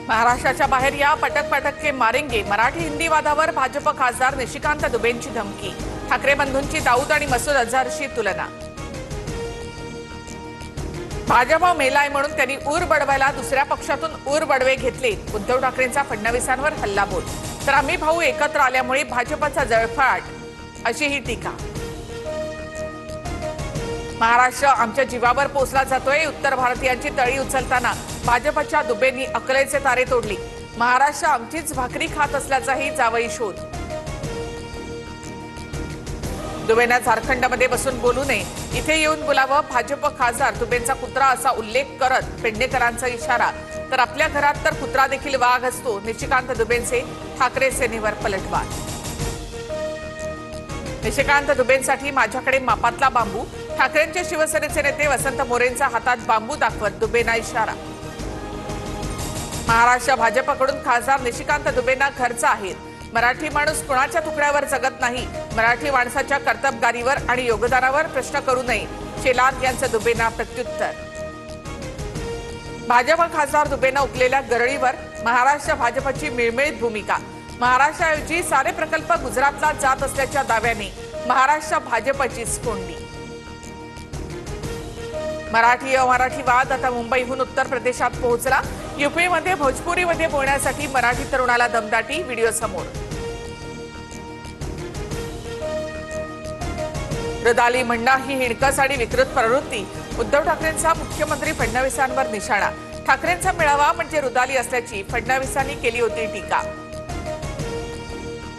महाराष्ट्राच्या बाहेर या, पटक पटक के मारेंगे। मराठी हिंदी वादावर भाजप खासदार निशिकांत दुबेंची धमकी। ठाकरे बंधूंची दाऊद आणि मसूद अझहरशी तुलना। भाजप मेलाय म्हणून त्यांनी ऊर बडवायला दुसऱ्या पक्षातून ऊर बडवे घेतले। उद्धव ठाकरेंचा फडणवीसांवर हल्लाबोल। तर आम्ही भाऊ एकत्र आल्यामुळे भाजपचा जळफाट, अशी ही टीका। महाराष्ट्र आमच्या जीवावर पोचला जातोय। उत्तर भारतीयांची तळी उचलताना भाजपच्या दुबेंनी अकलेचे तारे तोडली। महाराष्ट्र आमचीच भाकरी खात असल्याचाही जावई शोध। दुबेंना झारखंडमध्ये बसून बोलू नये, इथे येऊन बोलावं। भाजप खासदार दुबेंचा कुत्रा असा उल्लेख करत पेडणेकरांचा इशारा। तर आपल्या घरात तर कुत्रा देखील वाघ असतो। निशिकांत दुबेंचे ठाकरे सेनेवर पलटवार। निशिकांत दुबेंसाठी माझ्याकडे मापातला बांबू। ठाकरेंचे शिवसेनेचे नेते वसंत मोरेंचा हातात बांबू दाखवत दुबेंना इशारा। महाराष्ट्र भाजपकडून खासदार निशिकांत दुबेंना घरचा आहे। मराठी माणूस कुणाच्या तुकड्यावर जगत नाही। मराठी माणसाच्या कर्तबगारीवर आणि योगदानावर प्रश्न करू नये। शेलार यांचं दुबेंना प्रत्युत्तर। भाजप खासदार दुबेंना उकलेल्या गरळीवर महाराष्ट्र भाजपची मिळमिळीत भूमिका। महाराष्ट्राऐवजी सारे प्रकल्प गुजरातला जात असल्याच्या दाव्याने महाराष्ट्र भाजपचीच कोंडी। मराठी अमराठी वाद आता मुंबईहून उत्तर प्रदेशात पोहोचला। यूपीमध्ये भोजपुरीमध्ये बोलण्यासाठी मराठी तरुणाला दमदाटी। व्हिडिओ समोर। रदाली म्हणणं ही हिणकस आणि विकृत प्रवृत्ती। उद्धव ठाकरेंचा मुख्यमंत्री फडणवीसांवर निशाणा। ठाकरेंचा मेळावा म्हणजे रुदाली असल्याची फडणवीसांनी केली होती टीका।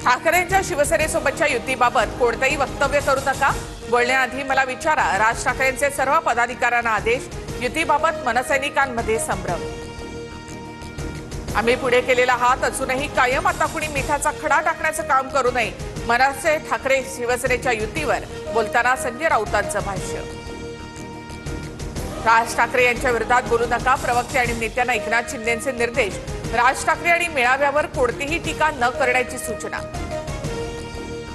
ठाकरेंच्या शिवसेनेसोबतच्या युतीबाबत कोणतेही वक्तव्य करू नका। बोलण्याआधी मला विचारा। राज ठाकरेंचे सर्व पदाधिकाऱ्यांना आदेश। युतीबाबत मनसैनिकांमध्ये संभ्रम। आम्ही पुढे केलेला हात अजूनही कायम। आता कुणी मिठाचा खडा टाकण्याचं काम करू नये। मनसे ठाकरे शिवसेनेच्या युतीवर बोलताना संजय राऊतांचं भाष्य। राज ठाकरे यांच्या विरोधात बोलू नका। प्रवक्ते आणि नेत्यांना एकनाथ शिंदेंचे निर्देश। राज ठाकरे आणि मेळाव्यावर कोणतीही टीका न करण्याची सूचना।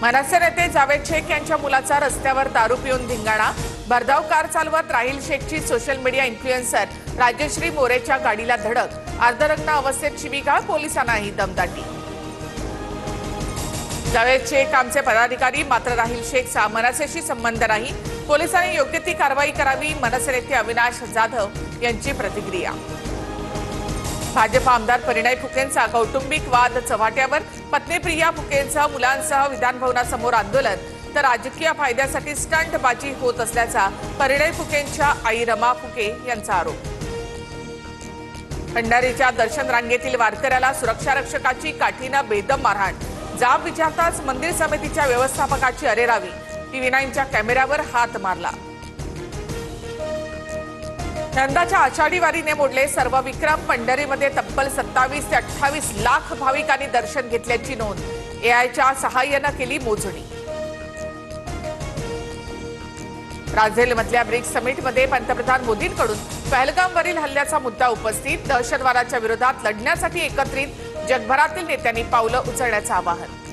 मनसे नेते जावेद शेख यांच्या मुलाचा रस्त्यावर दारू पिऊन धिंगाणा। भरधाव कार चालवत राहिल शेखची सोशल मीडिया इन्फ्लुएन्सर राजश्री मोरेच्या गाडीला धडक। अर्धनग्न अवस्थेत शिवीगाळ। पोलिसांनाही दमदाटी। जावेद शेख आमचे पदाधिकारी, मात्र राहिल शेखचा मनसेशी संबंध नाही। पोलिसांनी योग्य ती कारवाई करावी। मनसे नेते अविनाश जाधव यांची प्रतिक्रिया। भाजप आमदार परिणय फुकेंचा कौटुंबिक वाद चव्हाट्यावर। पत्नी प्रिया फुकेंचं मुलांसह विधानभवनासमोर आंदोलन। तर राजकीय फायद्यासाठी स्टंटबाजी होत असल्याचा परिणय फुकेंच्या आई रमा फुके यांचा आरोप। भंडारीच्या दर्शन रांगेतील वारकऱ्याला सुरक्षा रक्षकाची काठीनं बेदम मारहाण। जाब विचारताच मंदिर समितीच्या व्यवस्थापकाची अरेरावी। TV9च्या कॅमेऱ्यावर हात मारला। यंदाच्या आषाढी वारीने मोडले सर्व विक्रम। पंढरीमध्ये तब्बल 27 ते 28 लाख भाविकांनी दर्शन घेतल्याची नोंद। AIच्या सहाय्याने केली मोजणी। ब्राझीलमधल्या ब्रिक्स समिटमध्ये पंतप्रधान मोदींकडून पहलगामवरील हल्ल्याचा मुद्दा उपस्थित। दहशतवादाच्या विरोधात लढण्यासाठी एकत्रित जगभरातील नेत्यांनी पावलं उचलण्याचं आवाहन।